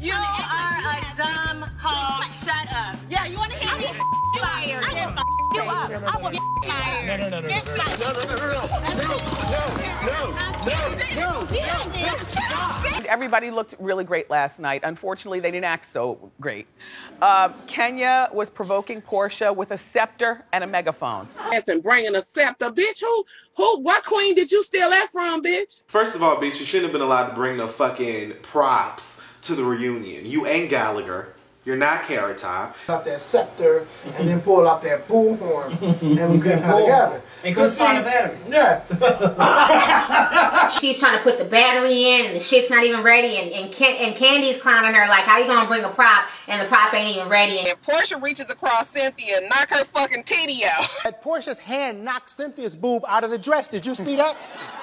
You are a dumb hoe. Shut up. Yeah, you want to hear me? Fired. I will you up. I will fired. No. Everybody looked really great last night. Unfortunately, they didn't act so great. Kenya was provoking Portia with a scepter and a megaphone. And bringing a scepter, bitch. What queen did you steal that from, bitch? First of all, bitch, you shouldn't have been allowed to bring no fucking props to the reunion. You ain't Gallagher. You're not Carrot Top. Out that scepter and then pull out that bullhorn and was getting her together. And couldn't find a battery. Yes. She's trying to put the battery in and the shit's not even ready, and Candy's clowning her like, how you gonna bring a prop and the prop ain't even ready? And Portia reaches across Cynthia and knock her fucking titty out. Portia's hand knocked Cynthia's boob out of the dress. Did you see that?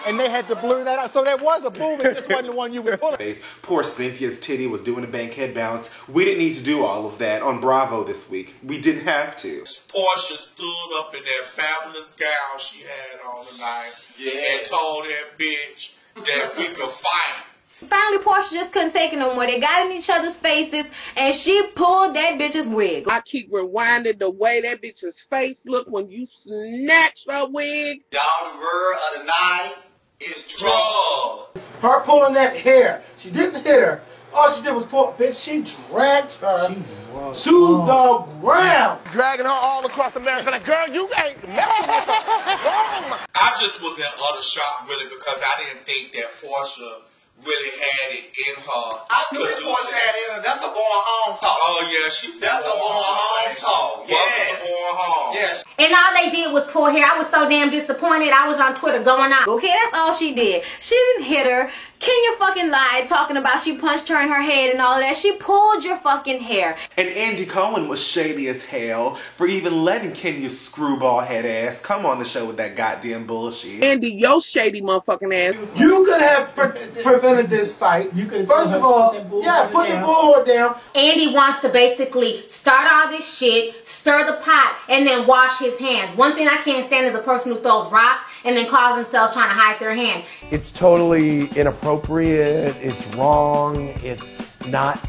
And they had to blur that out. So there was a boob, it just wasn't the one you were pulling. Poor Cynthia's titty was doing a bankhead bounce. We didn't need to do all of that on Bravo this week. We didn't have to. Portia stood up in that fabulous gown she had on tonight and told that bitch that we could fight. Finally, Portia just couldn't take it no more. They got in each other's faces, and she pulled that bitch's wig. I keep rewinding the way that bitch's face looked when you snatched her wig. Y'all, the word of the night is drug. Her pulling that hair. She didn't hit her. All she did was pull. Bitch, she dragged her to the ground. Dragging her all across America. Like, girl, you ain't I just was in utter shock, really, because I didn't think that Portia really had it in her. I knew that Portia had it in her. That's a born home talk. Oh, yeah, that's a born home talk. Yes. Born home. Yes. And all they did was pull hair. I was so damn disappointed. I was on Twitter going out. Okay, that's all she did. She didn't hit her. Kenya fucking lied, talking about she punched her in her head and all of that. She pulled your fucking hair. And Andy Cohen was shady as hell for even letting Kenya's screwball head ass come on the show with that goddamn bullshit. Andy, your shady motherfucking ass. You could have prevented this fight. You could have. First of all, put the bullhorn down. Andy wants to basically start all this shit, stir the pot, and then wash his hands. One thing I can't stand is a person who throws rocks and then calls themselves trying to hide their hands. It's totally inappropriate, it's wrong, it's not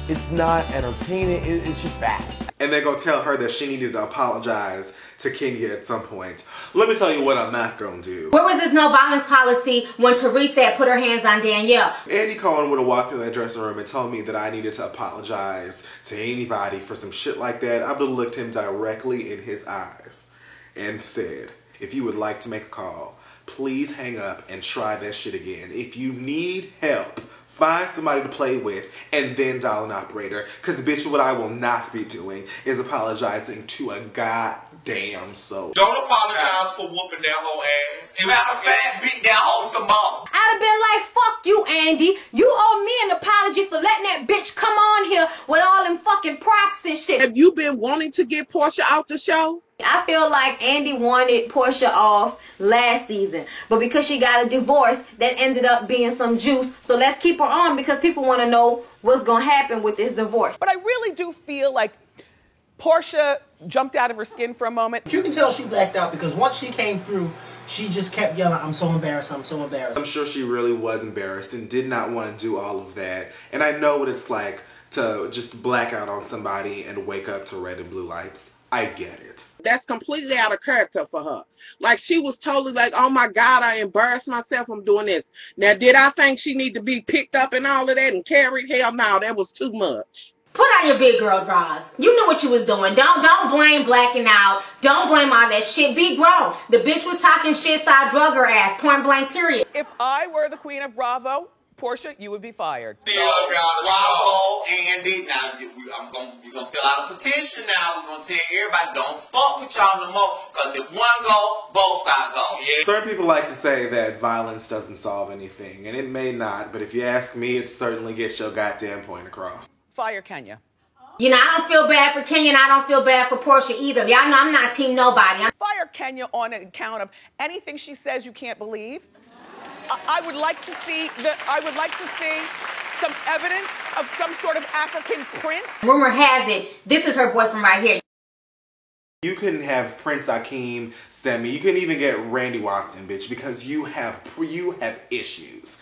entertaining, it's just bad. And they're gonna tell her that she needed to apologize to Kenya at some point. Let me tell you what I'm not gonna do. Where was this no violence policy when Teresa had put her hands on Danielle? Andy Cohen would have walked into that dressing room and told me that I needed to apologize to anybody for some shit like that. I would have looked him directly in his eyes and said, if you would like to make a call, please hang up and try that shit again. If you need help, find somebody to play with and then dial an operator. Because bitch, what I will not be doing is apologizing to a goddamn soul. Don't apologize for whooping that whole ass. Matter of fact, beat that whole some more. I'd have been like, fuck you, Andy. You owe me an apology for letting that bitch come on here with all them fucking props and shit. Have you been wanting to get Portia out the show? I feel like Andy wanted Portia off last season, but because she got a divorce, that ended up being some juice. So let's keep her on because people want to know what's going to happen with this divorce. But I really do feel like Portia jumped out of her skin for a moment. You can tell she blacked out because once she came through, she just kept yelling, I'm so embarrassed, I'm so embarrassed. I'm sure she really was embarrassed and did not want to do all of that. And I know what it's like to just black out on somebody and wake up to red and blue lights. I get it. That's completely out of character for her. Like, she was totally like, oh my God, I embarrassed myself from doing this. Now, did I think she need to be picked up and all of that and carried? Hell no, that was too much. Put on your big girl drawers. You knew what you was doing. Don't blame blacking out. Don't blame all that shit. Be grown. The bitch was talking shit, so I drug her ass. Point blank, period. If I were the queen of Bravo, Portia, you would be fired. Bravo, Andy. Now, we're going to fill out a petition now. We're going to tell everybody, don't fuck with y'all no more. Because if one go, both got to go. Yeah. Certain people like to say that violence doesn't solve anything. And it may not. But if you ask me, it certainly gets your goddamn point across. Fire Kenya. You know, I don't feel bad for Kenya and I don't feel bad for Portia either. Y'all know I'm not team nobody. Fire Kenya on account of anything she says you can't believe. I would like to see some evidence of some sort of African prince. Rumor has it, this is her boyfriend right here. You couldn't have Prince Akeem send me. You couldn't even get Randy Watson, bitch, because you have issues.